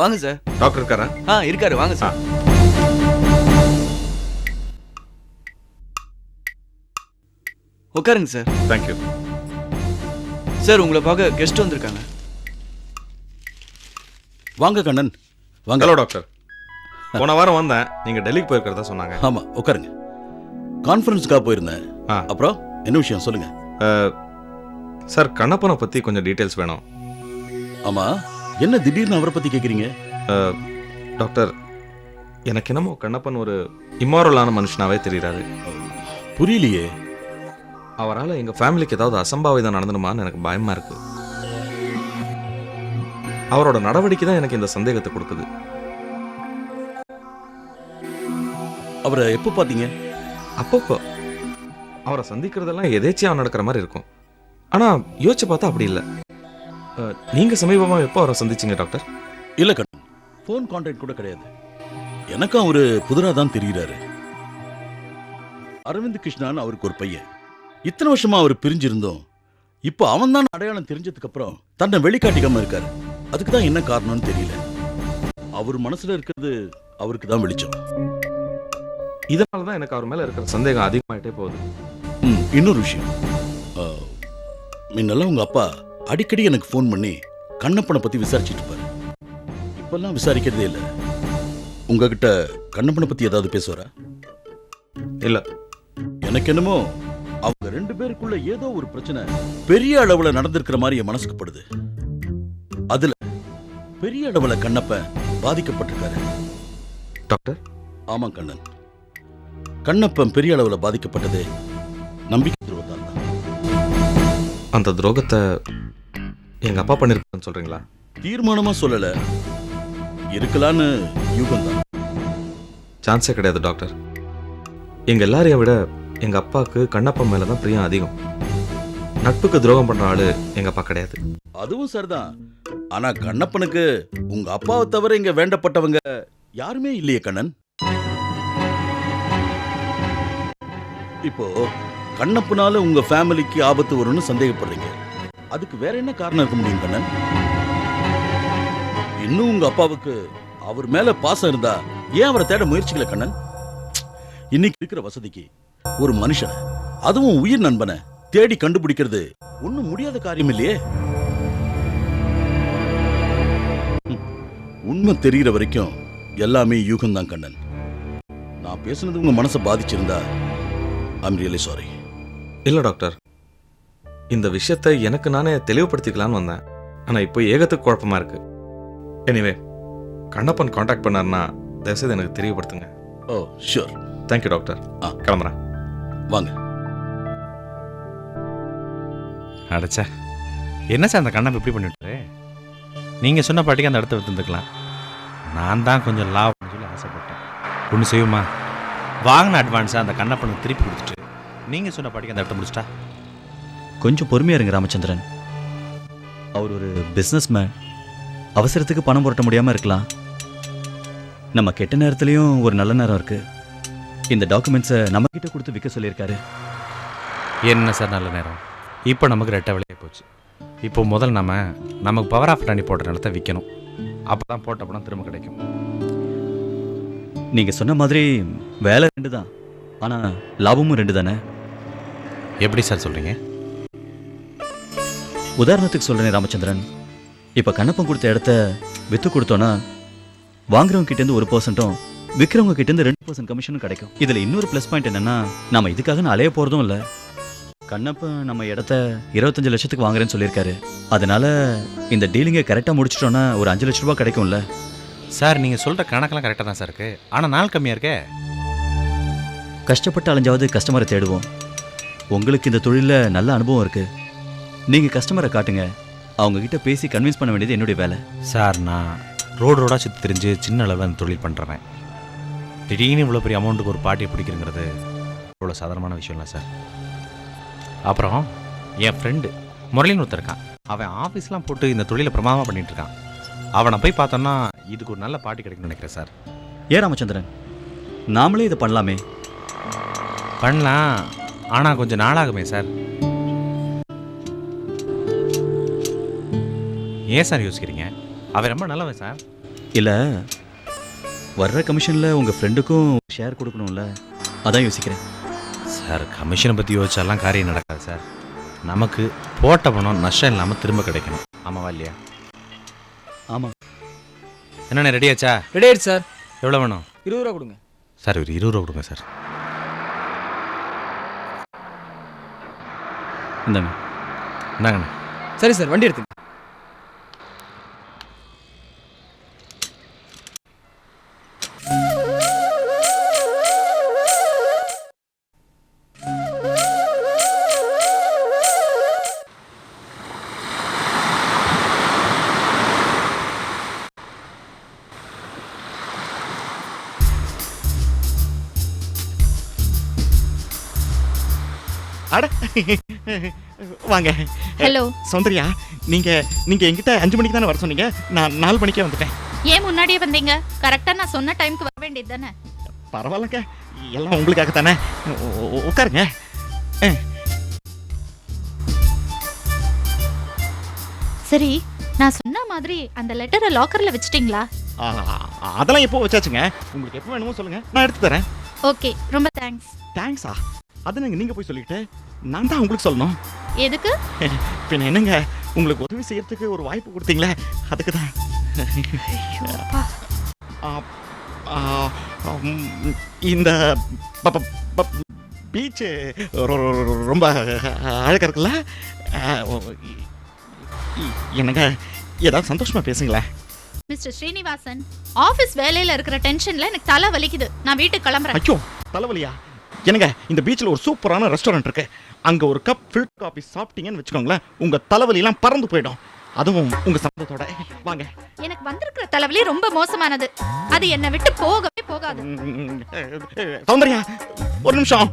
வாங்க sir. Doctor இருக்காரா? இருக்காரு, வாங்க சார். உட்காருங்க சார். Thank you sir. உங்களை பார்க்க கெஸ்ட் வந்திருக்காங்க. வாங்க கண்ணன், வாங்க. Hello doctor. போன வாரம் வந்தேன், நீங்க டெல்லிக்கு போயிருக்கிறதா சொன்னாங்க. ஆமா, உட்காருங்க. கான்ஃபரன்ஸ்க்காக போயிருந்தேன். அப்புறம் என்ன விஷயம் சொல்லுங்க. சார், கண்ணப்பனை பத்தி கொஞ்சம் டீடைல்ஸ் வேணும். ஆமா, என்ன திடீர்னு அவரை பத்தி கேக்குறீங்க? டாக்டர், எனக்கு என்னமோ கண்ணப்பன் ஒரு இம்மாரலான மனுஷனாவே தெரியுறாரு. புரியலையே. அவரால் எங்க ஃபேமிலிக்கு ஏதாவது அசம்பாவிதம் நடந்துடுமான்னு எனக்கு பயமா இருக்கு. அவரோட நடவடிக்கை தான் எனக்கு இந்த சந்தேகத்தை கொடுக்குது. அவரை எப்போ பாத்தீங்க? அப்பப்போ அவரை சந்திக்கிறதெல்லாம் எதேச்சியா நடக்கிற மாதிரி இருக்கும். ஆனா யோசிச்சு பார்த்தா அப்படி இல்லை. நீங்க சமீபமா எப்போ அவரை சந்திச்சீங்க டாக்டர்? இல்ல கண்ணன், போன் கான்டாக்ட் கூட கிடையாது. எனக்கும் அவரு புதுரா தான் தெரிகிறாரு. அரவிந்த் கிருஷ்ணான்னு அவருக்கு ஒரு பையன். இத்தனை வருஷமா அவர் பிரிஞ்சிருந்தோம். இப்போ அவன் தான் அடையாளம் தெரிஞ்சதுக்கு அப்புறம் தன்னை வெளிக்காட்டிக்காம இருக்காரு. அதுக்கு தான் என்ன காரணம்னு தெரியல. அவர் மனசுல இருக்கிறது அவருக்கு தான் வெளிச்சம். இதனால தான் எனக்கு அவர் மேல இருக்கிற சந்தேகம் அதிகமாயிட்டே போகுது. இன்னொரு விஷயம், முன்னெல்லாம் உங்க அப்பா அடிக்கடி எனக்கு ஃபோன் பண்ணி கண்ணப்பனை பத்தி விசாரிச்சுட்டு இருப்பாரு. இப்பெல்லாம் விசாரிக்கிறதே இல்லை. உங்ககிட்ட கண்ணப்பனை பத்தி ஏதாவது பேசுவாரா? இல்ல. எனக்கு என்னமோ அவங்க ரெண்டு பேருக்குள்ள ஏதோ ஒரு பிரச்சனை பெரிய அளவுல நடந்திருக்கிற மாதிரி என் மனசுக்கு படுது. அதுல பெரிய அளவுல கண்ணப்பன் பாதிக்கப்பட்டிருக்காரு. டாக்டர்? ஆமா கண்ணன், கண்ணப்பன் பெரிய அளவுல பாதிக்கப்பட்டது நம்பிக்கை துரோகத்தால் தான். அந்த துரோகத்தை எங்க அப்பா பண்ணிருக்கான்னு சொல்றீங்களா? தீர்மானமா சொல்லல, இருக்கலான்னு யூகம் தான். சான்ஸே கிடையாது டாக்டர். எங்க எல்லாரையும் விட எங்க அப்பாவுக்கு கண்ணப்பன் மேலதான் பிரியம் அதிகம். நட்புக்கு துரோகம் பண்ற ஆளு எங்க அப்பா கிடையாது. அதுவும் சரிதான். ஆனா கண்ணப்பனுக்கு உங்க அப்பாவை தவிர இங்க வேண்டப்பட்டவங்க யாருமே இல்லையே கண்ணன். இப்போ கண்ணப்பனால உங்க ஃபேமிலிக்கு ஆபத்து வரும்னு சந்தேகப்படுறீங்க. அதுக்கு வேற என்ன காரணம் இருக்க முடியும் கண்ணன்? இன்னும் உங்க அப்பாவுக்கு அவர் மேல பாசம் இருந்தா ஏன் அவரை தேட முயற்சிக்கல கண்ணன்? இன்னைக்கு இருக்கிற வசதிக்கு ஒரு மனுஷன், அதுவும் உயிர் நண்பனை தேடி கண்டுபிடிக்கிறது ஒன்னும் முடியாத காரியம் இல்லையே. உண்மை தெரிகிற வரைக்கும் எல்லாமே யூகம் தான் கண்ணன். நான் பேசுனது உங்க மனசை பாதிச்சிருந்தா ஐம் ரியலி சாரி. இல்ல டாக்டர், இந்த விஷயத்தை எனக்கு நானே தெளிவுபடுத்திக்கலான்னு வந்தேன். ஆனா இப்போ ஏகத்துக்கு குழப்பமா இருக்கு. எனிவே, கண்ணப்பன் கான்டாக்ட் பண்ணாருன்னா தயவுசெய்து எனக்கு தெரியப்படுத்துங்க. ஓ ஷூர். Thank you doctor. கிளம்புறேன். வாங்க. அடைச்சா என்ன சார் அந்த கண்ணப்ப எப்படி பண்ணிவிட்டாரு? நீங்கள் சொன்ன பாட்டிக்கு அந்த இடத்த எடுத்துருந்துக்கலாம். நான் தான் கொஞ்சம் லாபம்னு சொல்லி ஆசைப்பட்டேன். ஒன்று செய்யுமா, வாங்கின அட்வான்ஸாக அந்த கண்ணப்பனுக்கு திருப்பி கொடுத்துட்டு நீங்கள் சொன்ன பாட்டிக்கு அந்த இடத்த முடிச்சிட்டா? கொஞ்சம் பொறுமையாக இருங்க ராமச்சந்திரன். அவர் ஒரு பிஸ்னஸ் மேன். அவசரத்துக்கு பணம் புரட்ட முடியாமல் இருக்கலாம். நம்ம கெட்ட நேரத்துலையும் ஒரு நல்ல நேரம் இருக்குது. இந்த டாக்குமெண்ட்ஸை நம்மக்கிட்ட கொடுத்து விற்க சொல்லியிருக்காரு. என்ன சார் நல்ல நேரம்? இப்போ நமக்கு ரெட்டை விலையாக போச்சு. இப்போ முதல் நமக்கு பவர் ஆஃப் அட்டர்னி போட்ட நிலத்தை விற்கணும். அப்போ தான் போட்ட பணம் திரும்ப கிடைக்கும். நீங்கள் சொன்ன மாதிரி வேலை 2 தான், ஆனால் லாபமும் 2 தானே? எப்படி சார் சொல்கிறீங்க? உதாரணத்துக்கு சொல்கிறேன் ராமச்சந்திரன். இப்போ கண்ணப்பன் கொடுத்த இடத்த விற்று கொடுத்தோன்னா வாங்குறவங்க கிட்டேருந்து 1%, விற்கிறவங்க கிட்டேருந்து 2% கமிஷனும் கிடைக்கும். இதில் இன்னொரு ப்ளஸ் பாயிண்ட் என்னென்னா, நம்ம இதுக்காக அலைய போகிறதும் இல்லை. கண்ணப்பன் நம்ம இடத்த 25 லட்சத்துக்கு வாங்குறேன்னு சொல்லியிருக்காரு. அதனால இந்த டீலிங்கை கரெக்டாக முடிச்சிட்டோன்னா ஒரு 5 லட்ச ரூபா கிடைக்கும்ல. சார் நீங்கள் சொல்கிற கணக்கெல்லாம் கரெக்டாக தான் சார் இருக்குது. ஆனால் நாள் கம்மியாக இருக்கே. கஷ்டப்பட்டு அலைஞ்சாவது கஸ்டமரை தேடுவோம். உங்களுக்கு இந்த தொழிலில் நல்ல அனுபவம் இருக்குது. நீங்கள் கஸ்டமரை காட்டுங்க. அவங்கக்கிட்ட பேசி கன்வின்ஸ் பண்ண வேண்டியது என்னுடைய வேலை. சார் நான் ரோடாக சுற்றி தெரிஞ்சு சின்ன அளவில் அந்த தொழில் பண்ணுறேன். திடீர்னு இவ்வளோ பெரிய அமௌண்ட்டுக்கு ஒரு பார்ட்டியை பிடிக்கிறங்கிறது இவ்வளோ சாதாரணமான விஷயம் இல்லை சார். அப்புறம் என் ஃப்ரெண்டு முரளின்னு ஒருத்தர் இருக்கான். அவன் ஆஃபீஸ்லாம் போட்டு இந்த தொழிலை பிரமாதமாக பண்ணிகிட்டு இருக்கான். அவனை போய் பார்த்தோன்னா இதுக்கு ஒரு நல்ல பார்ட்டி கிடைக்கும்னு நினைக்கிறேன் சார். ஏன் ராமச்சந்திரன், நாமளே இதை பண்ணலாமே? பண்ணலாம், ஆனால் கொஞ்சம் நாளாகுமே சார். ஏன் சார் யோசிக்கிறீங்க? அவன் ரொம்ப நல்லவன் சார். இல்லை, வர்ற கமிஷனில் உங்கள் ஃப்ரெண்டுக்கும் ஷேர் கொடுக்கணும்ல, அதான் யோசிக்கிறேன். சார் கமிஷனை பற்றி யோசிச்சாலாம் காரியம் நடக்காது சார். நமக்கு போட்ட பணம் நஷ்டம் இல்லாமல் திரும்ப கிடைக்கணும். ஆமாவா இல்லையா? ஆமாம். என்னண்ணே ரெடி ஆச்சா? ரெடி ஆயிடுச்சு சார். எவ்வளோ வேணும்? 20 ரூபா கொடுங்க. சார் ஒரு 20 ரூபா கொடுங்க சார். இந்தாங்க. என்னங்கண்ணே? சரி சார், வண்டி எடுத்துங்க. அட வாங்க. ஹலோ. சௌந்தர்யா, நீங்க நீங்க என்கிட்ட 5 மணிக்கு தானே வர சொன்னீங்க. நான் 4 மணிக்கே வந்துட்டேன். ஏன் முன்னாடியே வந்தீங்க? கரெக்டா நான் சொன்ன டைம்க்கு வர வேண்டியது தானே? பரவாயில்லங்க, எல்லாம் உங்களுக்காக தானே. உட்காருங்க. சரி, நான் சொன்ன மாதிரி அந்த லெட்டரை லாக்கர்ல வச்சிட்டீங்களா? அதெல்லாம் எப்போ வச்சாச்சுங்க. உங்களுக்கு எப்போ வேணுமோ சொல்லுங்க, நான் எடுத்து தரேன். ஓகே, ரொம்ப தேங்க்ஸ். தேங்க்ஸா? அது நீங்க போய் சொல்லிக்கிட்டு நான் தான் உங்களுக்கு சொல்லணும். எதுக்கு? பின்ன என்னங்க, உங்களுக்கு உதவி செய்யறதுக்கு ஒரு வாய்ப்பு கொடுத்தீங்களே, அதுக்கு தான். இந்த பீச்சு ரொம்ப அழகா இருக்குல்ல? என்னங்க, ஏதாவது சந்தோஷமா பேசுங்களேன். மிஸ்டர் ஸ்ரீனிவாசன், ஆபீஸ் வேலையில இருக்கிற டென்ஷன்ல எனக்கு தலை வலிக்குது. நான் வீட்டுக்கு கிளம்புறேன். ஐயோ, தலைவலியா? என்னங்க, இந்த பீச்சில் ஒரு சூப்பரான ரெஸ்டாரண்ட் இருக்கு. அங்க ஒரு கப் ஃபில்டர் காபி சாப்பிட்டீங்கன்னு வச்சுக்கோங்களேன், உங்க தலைவலி எல்லாம் பறந்து போயிடும். அதுவும் உங்க சம்பளத்தோட. வாங்க. எனக்கு வந்திருக்கிற தலைவலி ரொம்ப மோசமானது. அது என்னை விட்டு போகவே போகாது. சௌந்தர்யா, ஒரு நிமிஷம்.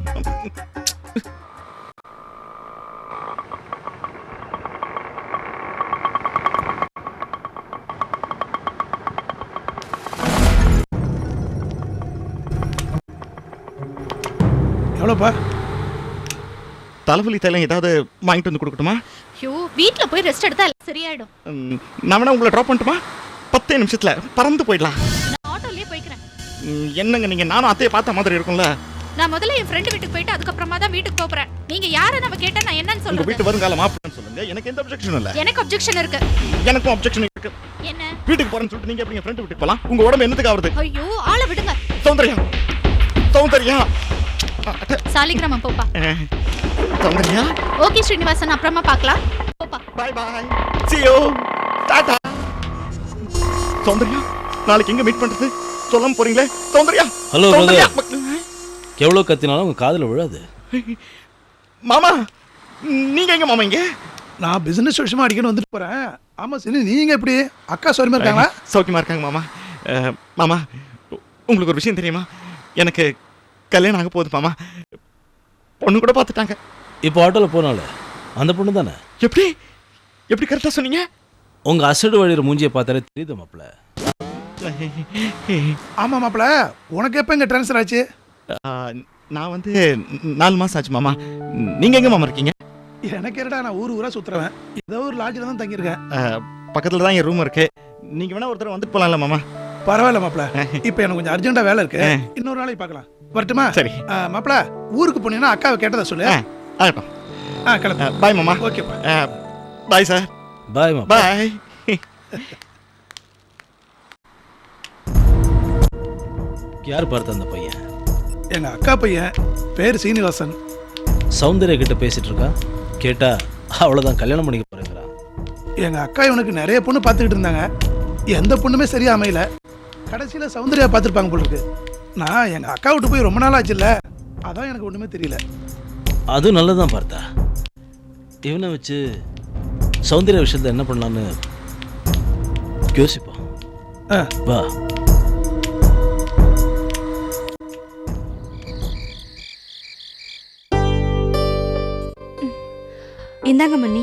எவ்வளோப்பா? தலைவலி தைலம் ஏதாவது வாங்கிட்டு வந்து கொடுக்கட்டுமா? ஐயோ, வீட்ல போய் ரெஸ்ட் எடுத்தா எல்லாம் சரியாயிடும். நான் வேணா உங்களை ட்ராப் பண்ணட்டுமா? 10 நிமிஷத்துல பறந்து போயிடலாம். நான் ஆட்டோலயே போய்க்கிறேன். என்னங்க நீங்க, நானும் அத்தையை பார்த்த மாதிரி இருக்கும்ல. நான் முதல்ல என் ஃப்ரெண்ட் வீட்டுக்கு போயிட்டு அதுக்கப்புறமா தான் வீட்டுக்கு போறேன். நீங்க யாரை கேட்டா நான் என்னன்னு உங்க சொல்றது? வீட்டு வருங்கால மாப்பிள்ளைன்னு சொல்லுங்க, எனக்கு எந்த அப்ஜெக்ஷனும் இல்ல. எனக்கு அப்ஜெக்ஷன் இருக்கு. எனக்கும் அப்ஜெக்ஷன் இருக்கு. என்ன? வீட்டுக்கு போறேன்னு சொல்லிட்டு நீங்க எப்படி ஃப்ரெண்ட் வீட்டுக்கு போலாம்? உங்க உடம்பு என்னத்துக்கு ஆகுது? ஐயோ, ஆளை விடுங்க. சௌந்தர்யா, சௌந்தர்யா. சாலிகிராமம் போப்பா. சௌந்தர்யா. ஓகே ஸ்ரீனிவாசன், அப்புறமா பார்க்கலாம். போப்பா. Bye bye. See you. Tata. Soundarya, நாளைக்கு எங்க மீட் பண்றது? சொல்லாம போறீங்களே சௌந்தர்யா. ஹலோ சௌந்தர்யா. எவ்வளோ கத்தினாலும் உங்க காதில் விழாது. மாமா, நீங்க எங்க மாமா இங்க? நான் பிசினஸ் விஷயமா அடிக்கணும் வந்துட்டு போறேன். ஆமா சரி, நீங்க எப்படி? அக்கா சௌரியமா இருக்காங்களா? சௌக்கியமா இருக்காங்க மாமா. மாமா, உங்களுக்கு ஒரு விஷயம் தெரியுமா? எனக்கு கல்யாணம் ஆக போகுது மாமா. பொண்ணு கூட பார்த்துட்டாங்க. இப்போ ஆட்டோவில் போனால அந்த பொண்ணு தானே? எப்படி எப்படி கரெக்டாக சொன்னீங்க? உங்க அசடு வழிகிற மூஞ்சியை பார்த்தாலே தெரியுது மாப்பிள்ள. ஆமா மாப்பிள, உனக்கு எப்போ இங்கே ட்ரான்ஸ்ஃபர் ஆச்சு? நான் வந்து 4 மாசம் ஆச்சு மாமா. நீங்க எங்க மாமா இருக்கீங்க? எனக்கு என்னடா, நான் ஊரா சுத்துறேன். ஏதோ ஒரு லாட்ஜில் தான் தங்கியிருக்கேன். பக்கத்துல தான் என் ரூம் இருக்கு. நீங்க வேணா ஒரு தடவை வந்துட்டு போலாம்ல மாமா? பரவாயில்ல மாப்பிள, இப்போ எனக்கு கொஞ்சம் அர்ஜென்ட்டா வேலை இருக்கு. இன்னொரு நாளைக்கு பார்க்கலாம். வரட்டுமா? சரி. மாப்பிள, ஊருக்கு போனீங்கன்னா அக்காவை கேட்டதா சொல்லு. ஆகட்டும். கிளம்பு. பாய் மாமா. Okay bye sir. பாய் மாப்பிள்ள. பாய். யார் பார்த்த அந்த பையன்? எங்க அக்கா பையன், பேர் சீனிவாசன். சௌந்தர்யா கிட்ட பேசிட்டு இருக்கா. கேட்டா அவ்வளோதான், கல்யாணம் பண்ணிக்க போறேங்கிறா. எங்க அக்கா இவனுக்கு நிறைய பொண்ணு பார்த்துக்கிட்டு இருந்தாங்க. எந்த பொண்ணுமே சரியா அமையல. கடைசியில் சௌந்தர்யா பார்த்துருப்பாங்க போல இருக்கு. நான் எங்க அக்கா விட்டு போய் ரொம்ப நாள் ஆச்சு இல்ல, அதான் எனக்கு ஒண்ணுமே தெரியல. அது நல்லதான் பார்த்தா. இவனை வச்சு சௌந்தர்யா விஷயத்துல என்ன பண்ணலான்னு யோசிப்போம். வா. இந்தாங்க மன்னி.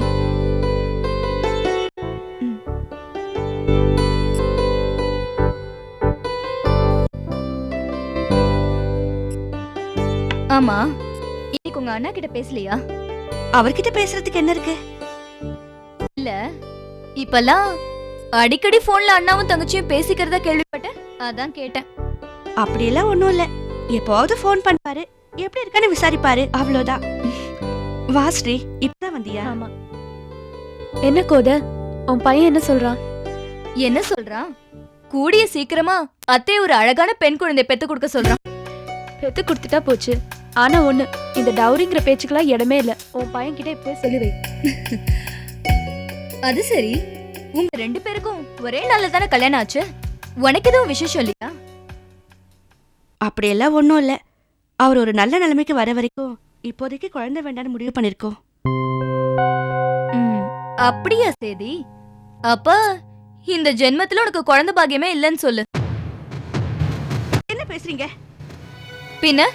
ஆமா, இன்னைக்கு உங்க அண்ணா கிட்ட பேசலையா? அவர்கிட்ட பேசுறதுக்கு என்ன இருக்கு? இல்ல, இப்பெல்லாம் அடிக்கடி போன்ல அண்ணாவும் தங்கச்சியும் பேசிக்கிறதா கேள்விப்பட்டேன், அதான் கேட்டேன். அப்படியெல்லாம் ஒண்ணும் இல்ல. எப்போது ஃபோன் பண்ணுவாரு, எப்படி இருக்கான்னு விசாரிப்பாரு, அவ்வளவுதான். வா ஸ்ரீ, இப்பதான் வந்தியா? ஆமா. என்ன கோத, உன் பையன் என்ன சொல்றான்? என்ன சொல்றான்? கூடிய சீக்கிரமா அத்தை ஒரு அழகான பெண் குழந்தை பெத்து கொடுக்க சொல்றான். பெத்து கொடுத்துட்டா போச்சு. ஆனா ஒண்ணு, இந்த டவுரிங்கிற பேச்சுக்கெல்லாம் இடமே இல்ல. உன் பையன் கிட்ட இப்பவே சொல்லி வை. அது சரி, உங்க 2 பேருக்கும் ஒரே நாள்ல தானே கல்யாணம் ஆச்சு. உனக்கு எதுவும் விசேஷம் இல்லையா? அப்படியெல்லாம் ஒண்ணும் இல்ல. அவர் ஒரு நல்ல நிலைமைக்கு வர வரைக்கும் இப்போதைக்கு குழந்தை வேண்டாம்னு முடிவு பண்ணிருக்கோம். அப்படியா சேதி? அப்ப இந்த ஜென்மத்துல உனக்கு குழந்தை பாக்கியமே இல்லைன்னு சொல்லு. என்ன பேசுறீங்க? பின்ன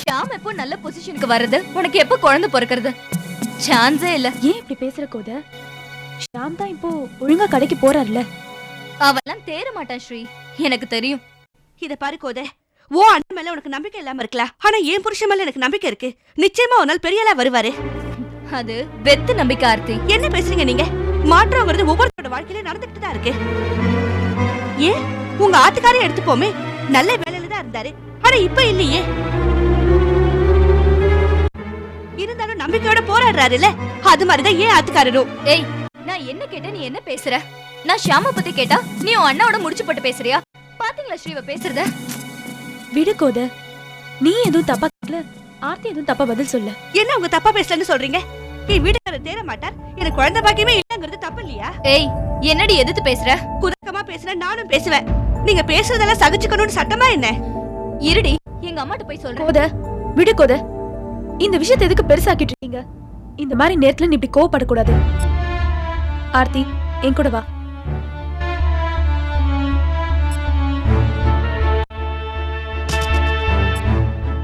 ஷாம் எப்போ நல்ல பொசிஷனுக்கு வர்றது, உனக்கு எப்போ குழந்தை பிறக்கிறது? சான்ஸே இல்ல. ஏன் இப்படி பேசுற கோத? ஷாம் தான் இப்போ ஒழுங்கா கடைக்கு போறார்ல. அவெல்லாம் தேற மாட்டான் ஸ்ரீ, எனக்கு தெரியும். இத பாரு கோத, ஓ அண்ணன் மேல உனக்கு நம்பிக்கை இல்லாம இருக்கலாம், ஆனா என் புருஷன் மேல எனக்கு நம்பிக்கை இருக்கு. நிச்சயமா ஒரு நாள் பெரிய ஆளா வருவாரு. அது வெத்து நம்பிக்கை ஆர்த்தி. என்ன பேசுறீங்க நீங்க? மாற்றம்ங்கிறது ஒவ்வொருத்தரோட வாழ்க்கையில நடந்துகிட்டு தான் இருக்கு. ஏன் உங்க ஆத்துக்காரையும் எடுத்துப்போமே, நல்ல வேலையில தான் இருந்தாரு, ஆனா இப்ப இல்லையே. இருந்தாலும் நம்பிக்கையோட போராடுறாருல்ல, அது மாதிரிதான் ஏன் ஆத்துக்காரரும். ஏய், நான் என்ன கேட்டேன், நீ என்ன பேசுற? நான் ஷாம பத்தி கேட்டா நீ உன் அண்ணாவோட முடிச்சு போட்டு பேசுறியா? பாத்தீங்களா ஸ்ரீவ பேசுறத? விடு கோத, நீ எதுவும் தப்பா கேட்கல, ஆர்த்தி எதுவும் தப்பா பதில் சொல்ல. என்ன உங்க தப்பா பேசலன்னு சொல்றீங்க? என் வீட்டுக்காரர் தேர மாட்டார், எனக்கு குழந்தை பாக்கியமே இல்லங்கிறது தப்பு இல்லையா? ஏய், என்னடி எதிர்த்து பேசுற? குதக்கமா பேசுற நானும் பேசுவேன். நீங்க பேசுறதெல்லாம் சகிச்சுக்கணும்னு சட்டமா என்ன? இருடி, எங்க அம்மாட்ட போய் சொல்றேன். கோத, விடு கோத. இந்த விஷயத்தை எதுக்கு பெருசாக்கிட்டு இருக்கீங்க? இந்த மாதிரி நேரத்துல நீ இப்படி கோவப்படக்கூடாது. ஆர்த்தி, என் கூட வா.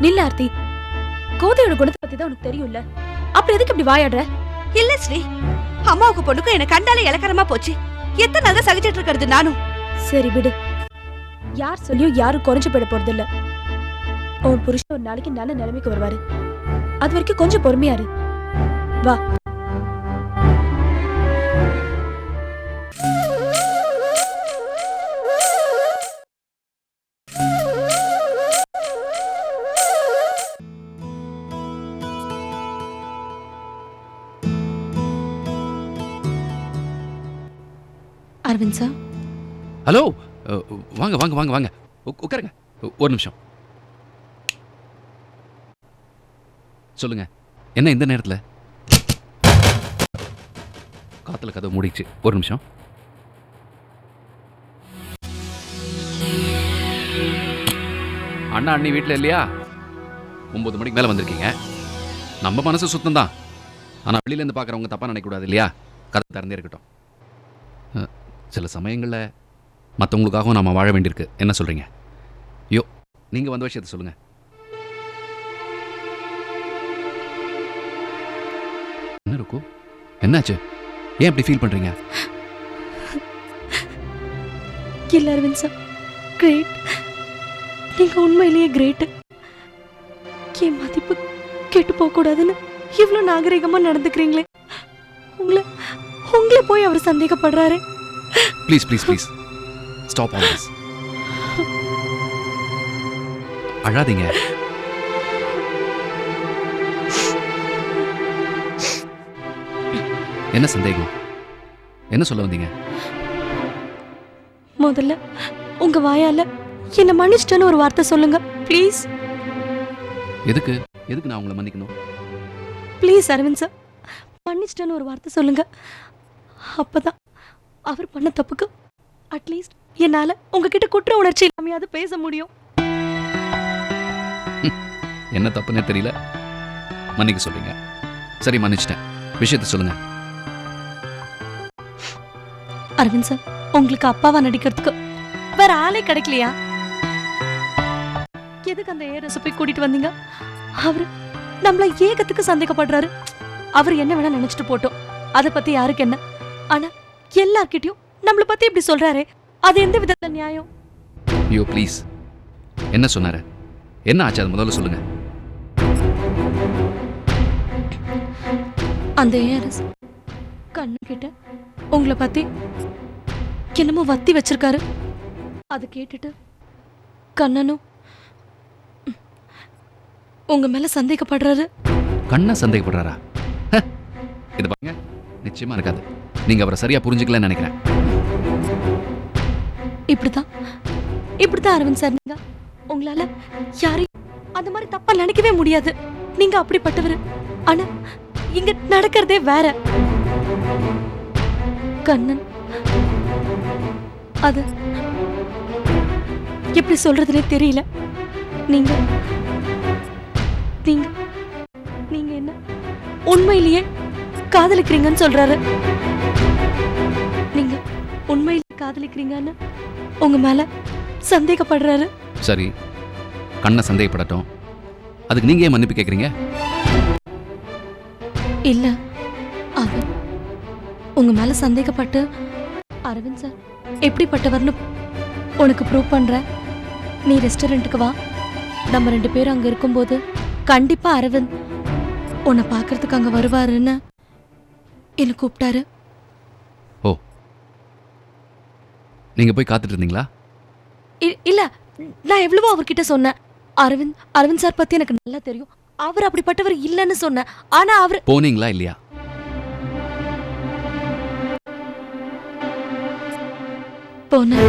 நில்ல ஆர்த்தி, கோதையோட குணத்தை பத்தி தான் உனக்கு தெரியும்ல, அப்புறம் எதுக்கு இப்படி வாயாடுற? இல்ல ஸ்ரீ, அம்மாவுக்கு பொண்ணுக்கும் எனக்கு கண்டாலே இலக்கரமா போச்சு. எத்தனை நாள் தான் சகிச்சிட்டு இருக்கிறது நானும்? சரி விடு, யார் சொல்லியும் யாரும் குறைஞ்சு போயிட போறது இல்ல. உன் புருஷன் ஒரு நாளைக்கு நல்ல நிலைமைக்கு வருவாரு, அது வரைக்கும் கொஞ்சம் பொறுமையா இரு. வா. அரவிந்த் சார். ஹலோ, வாங்க வாங்க வாங்க வாங்க, உட்காருங்க. ஒரு நிமிஷம். சொல்லுங்க, என்ன இந்த நேரத்தில்? காத்துல கதவு மூடிச்சு. ஒரு நிமிஷம். அண்ணா அண்ணி வீட்டில் இல்லையா? 9 மணிக்கு மேலே வந்திருக்கீங்க. நம்ம மனசு சுத்தம் தான், ஆனால் வெளியிலேருந்து பார்க்குறவங்க தப்பாக நினைக்கக்கூடாது இல்லையா? கதை திறந்தே இருக்கட்டும். சில சமயங்களில் மற்றவங்களுக்காகவும் நாம் வாழ வேண்டியிருக்கு. என்ன சொல்கிறீங்க? ஐயோ, நீங்கள் வந்த விஷயத்தை சொல்லுங்கள். என்ன இருக்கும்? என்னாச்சு? ஏன் இப்படி ஃபீல் பண்ணுறீங்க? இல்ல அரவிந்த் சார், கிரேட். நீங்க உண்மையிலேயே கிரேட். என் மதிப்பு கெட்டு போக கூடாதுன்னு இவ்வளவு நாகரிகமா நடந்துக்கிறீங்களே. உங்களை போய் அவர் சந்தேகப்படுறாரு. Please please please stop all this. அழாதீங்க. என்ன சந்தேகம்? என்ன சொல்ல வந்தீங்க? முதல்ல உங்க வாயால என்ன மன்னிச்சிட்டேன்னு ஒரு வார்த்தை சொல்லுங்க ப்ளீஸ். எதுக்கு எதுக்கு நான் உங்களை மன்னிக்கணும்? ப்ளீஸ் அரவிந்த் சார், மன்னிச்சிட்டேன்னு ஒரு வார்த்தை சொல்லுங்க. அப்பதான் அவர் பண்ண தப்புக்கு அட்லீஸ்ட் என்னால உங்ககிட்ட குற்ற உணர்ச்சி இல்லாமையாவது பேச முடியும். என்ன தப்புன்னே தெரியல, மன்னிக்க சொல்றீங்க. சரி, மன்னிச்சிட்டேன். விஷயத்தை சொல்லுங்க. அரவிந்த் சார், உங்களுக்கு அப்பாவா நடிக்கிறதுக்கு வேற ஆளே கிடைக்கலையா? எதுக்கு அந்த ஏரச போய் கூட்டிட்டு வந்தீங்க? அவரு நம்மள ஏகத்துக்கு சந்தேகப்படுறாரு. அவர் என்ன வேணா நினைச்சிட்டு போட்டோம், அதை பத்தி யாருக்கு என்ன. ஆனா எல்லார்கிட்டயும் நம்மள பத்தி இப்படி சொல்றாரு, அது எந்த விதத்துல நியாயம்? ஐயோ ப்ளீஸ், என்ன சொன்னாரு? என்ன ஆச்சு? அது முதல்ல சொல்லுங்க. அந்த ஏரஸ் கண்ணு கிட்ட உங்களை பத்தி என்னமோ வத்தி வச்சிருக்காரு. அதை கேட்டுட்டு கண்ணனும் உங்க மேல சந்தேகப்படுறாரு. கண்ணை சந்தேகப்படுறாரா? ஹ, இது பாருங்க, நிச்சயமா இருக்காது. நீங்க அவரை சரியா புரிஞ்சுக்கலன்னு நினைக்கிறேன். இப்படிதான் அரவிந்த் சார், நீங்க உங்களால யாரையும் அந்த மாதிரி தப்பா நினைக்கவே முடியாது. நீங்க அப்படிப்பட்டவர். ஆனா இங்க நடக்கிறதே வேற. கண்ணன் அது எப்படி சொல்றதுனே தெரியல. நீங்க நீங்க நீங்க என்ன உண்மையிலேயே காதலிக்கிறீங்கன்னு சொல்றாரு. நீங்க உண்மையிலேயே காதலிக்கிறீங்கன்னு உங்க மேல சந்தேகப்படுறாரு. சரி, கண்ணை சந்தேகப்படட்டும். அதுக்கு நீங்க ஏன் மன்னிப்பு கேட்குறீங்க? இல்ல, அது உங்க மேல சந்தேகப்பட்டு அரவிந்த் சார் எப்படிப்பட்டவர்னு உனக்கு ப்ரூவ் பண்றேன். நீ ரெஸ்டாரண்ட்டுக்கு வா. நம்ம 2 பேரும் அங்க இருக்கும்போது கண்டிப்பா அரவிந்த் உன்னை பார்க்கறதுக்கு அங்க வருவாருன்னு என்ன கூப்பிட்டாரு. ஓ, நீங்க போய் காத்துட்டு இருந்தீங்களா? இல்ல, நான் எவ்வளவோ அவர்கிட்ட சொன்னேன். அரவிந்த் சார் பத்தி எனக்கு நல்லா தெரியும். அவர் அப்படிப்பட்டவர் இல்லைன்னு சொன்னேன். ஆனா அவர் போனீங்களா இல்லையா? போனேன்.